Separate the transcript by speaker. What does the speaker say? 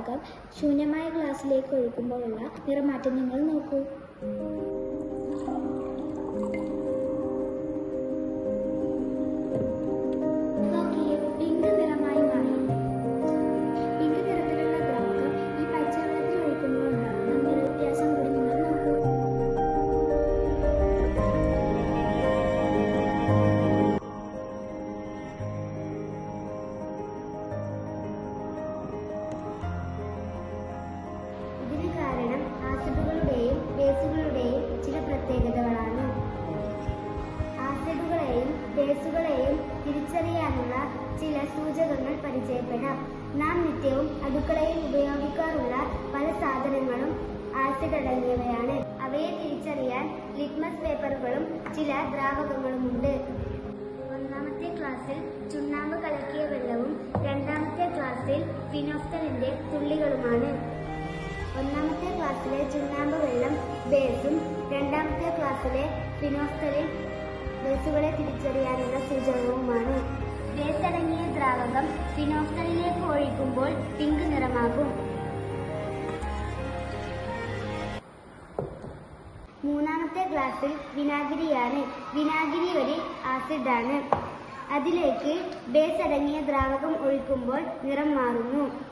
Speaker 1: ദ്രാവകം ശൂന്യമായ ഗ്ലാസ്സിലേക്ക് ഒഴിക്കുമ്പോഴുള്ള നിറമാറ്റം നിങ്ങൾ നോക്കൂ.
Speaker 2: ആസിഡുകളുടെയും ബേസുകളുടെയും ചില പ്രത്യേകതകളാണ്. ആസിഡുകളെയും ബേസുകളെയും തിരിച്ചറിയാനുള്ള ചില സൂചകങ്ങൾ പരിചയപ്പെടാം. നാം നിത്യവും അടുക്കളയിൽ ഉപയോഗിക്കാറുള്ള പല സാധനങ്ങളും ആസിഡ് അടങ്ങിയവയാണ്. അവയെ തിരിച്ചറിയാൻ ലിറ്റ്മസ് പേപ്പറുകളും ചില ദ്രാവകങ്ങളുമുണ്ട്. ഒന്നാമത്തെ ക്ലാസ്സിൽ ചുണ്ണാമ്പ് കലക്കിയ വെള്ളവും രണ്ടാമത്തെ ക്ലാസ്സിൽ ഫിനോഫ്തലിന്റെ തുള്ളികളുമാണ്. ഒന്നാമത്തെ ക്ലാസ്സിലെ ചുണ്ണാമ്പ് വെള്ളം ബേസും രണ്ടാമത്തെ ക്ലാസ്സിലെ ഫിനോഫ്തലിൻ ബേസുകളെ തിരിച്ചറിയാനുള്ള സൂചകവുമാണ്. ബേസ് അടങ്ങിയ ദ്രാവകം ഫിനോഫ്തലിലേക്ക് ഒഴിക്കുമ്പോൾ പിങ്ക് നിറമാകും. മൂന്നാമത്തെ ഗ്ലാസ്സിൽ വിനാഗിരിയാണ്. വിനാഗിരി ഒരു ആസിഡാണ്. അതിലേക്ക് ബേസ് അടങ്ങിയ ദ്രാവകം ഒഴിക്കുമ്പോൾ നിറം മാറുന്നു.